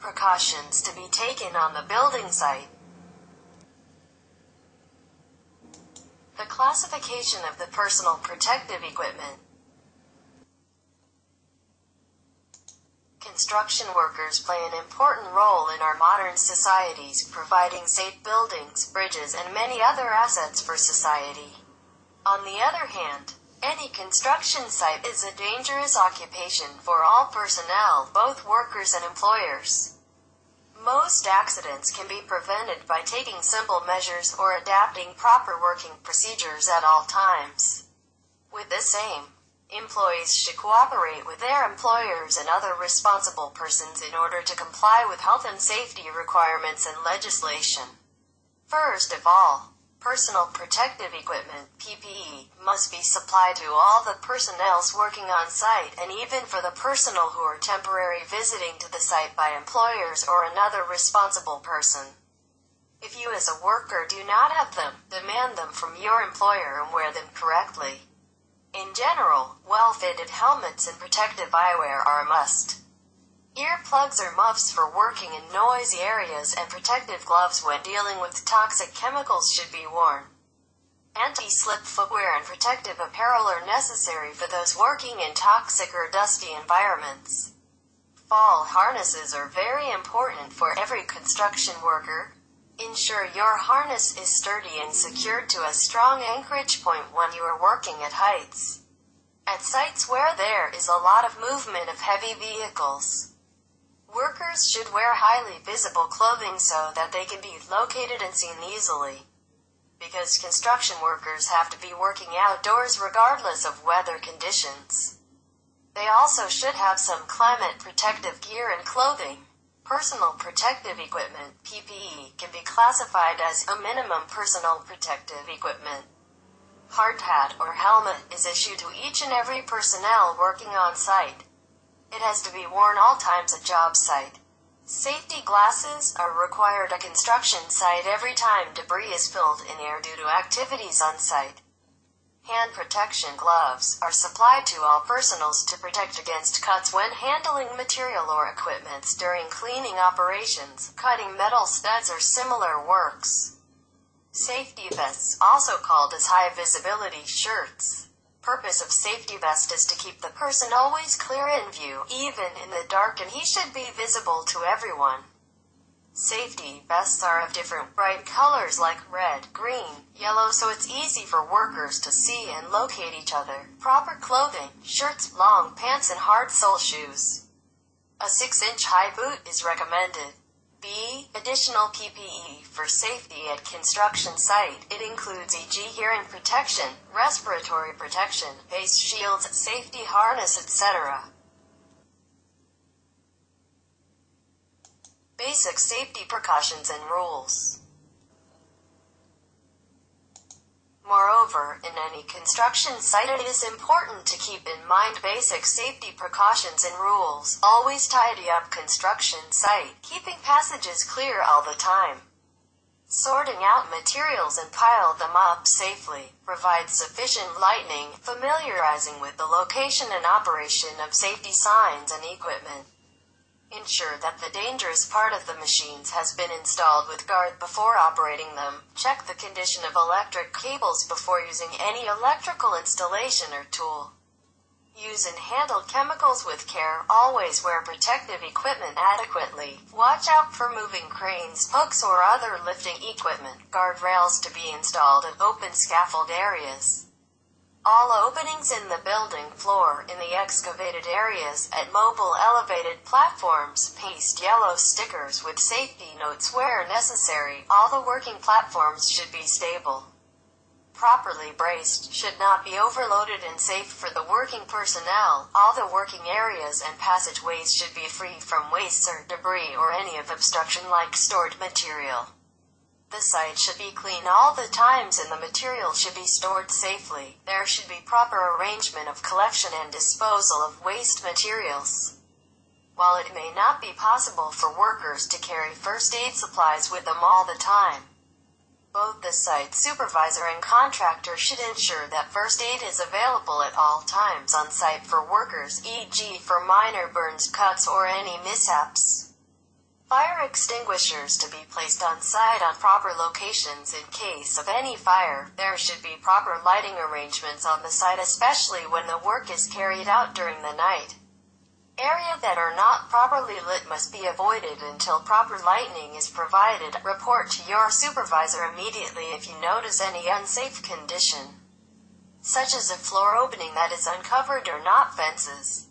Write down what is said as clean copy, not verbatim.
Precautions to be taken on the building site. The classification of the personal protective equipment. Construction workers play an important role in our modern societies, providing safe buildings, bridges, and many other assets for society. On the other hand, any construction site is a dangerous occupation for all personnel, both workers and employers. Most accidents can be prevented by taking simple measures or adapting proper working procedures at all times. With this aim, employees should cooperate with their employers and other responsible persons in order to comply with health and safety requirements and legislation. First of all, personal protective equipment, PPE, must be supplied to all the personnel working on site and even for the personnel who are temporarily visiting to the site by employers or another responsible person. If you as a worker do not have them, demand them from your employer and wear them correctly. In general, well-fitted helmets and protective eyewear are a must. Earplugs or muffs for working in noisy areas and protective gloves when dealing with toxic chemicals should be worn. Anti-slip footwear and protective apparel are necessary for those working in toxic or dusty environments. Fall harnesses are very important for every construction worker. Ensure your harness is sturdy and secured to a strong anchorage point when you are working at heights. At sites where there is a lot of movement of heavy vehicles, workers should wear highly visible clothing so that they can be located and seen easily. Because construction workers have to be working outdoors regardless of weather conditions, they also should have some climate protective gear and clothing. Personal protective equipment, PPE, can be classified as a minimum personal protective equipment. Hard hat or helmet is issued to each and every personnel working on site. It has to be worn all times at job site. Safety glasses are required at construction site every time debris is filled in air due to activities on site. Hand protection gloves are supplied to all personnel to protect against cuts when handling material or equipment during cleaning operations, cutting metal studs or similar works. Safety vests, also called as high-visibility shirts. Purpose of safety vest is to keep the person always clear in view, even in the dark, and he should be visible to everyone. Safety vests are of different bright colors like red, green, yellow, so it's easy for workers to see and locate each other. Proper clothing, shirts, long pants and hard sole shoes. A 6-inch high boot is recommended. B. Additional PPE for safety at construction site. It includes e.g. hearing protection, respiratory protection, face shields, safety harness, etc. Basic safety precautions and rules. Moreover, in any construction site it is important to keep in mind basic safety precautions and rules. Always tidy up construction site, keeping passages clear all the time. Sorting out materials and pile them up safely. Provide sufficient lighting, familiarizing with the location and operation of safety signs and equipment. Ensure that the dangerous part of the machines has been installed with guard before operating them. Check the condition of electric cables before using any electrical installation or tool. Use and handle chemicals with care. Always wear protective equipment adequately. Watch out for moving cranes, hooks, or other lifting equipment. Guardrails to be installed at open scaffold areas. All openings in the building floor, in the excavated areas, at mobile elevated platforms, paste yellow stickers with safety notes where necessary. All the working platforms should be stable. Properly braced, should not be overloaded and safe for the working personnel. All the working areas and passageways should be free from wastes or debris or any of obstruction like stored material. The site should be clean all the times and the material should be stored safely. There should be proper arrangement of collection and disposal of waste materials. While it may not be possible for workers to carry first aid supplies with them all the time, both the site supervisor and contractor should ensure that first aid is available at all times on site for workers, e.g. for minor burns, cuts, or any mishaps. Fire extinguishers to be placed on site on proper locations in case of any fire. There should be proper lighting arrangements on the site, especially when the work is carried out during the night. Areas that are not properly lit must be avoided until proper lighting is provided. Report to your supervisor immediately if you notice any unsafe condition, such as a floor opening that is uncovered or not fences.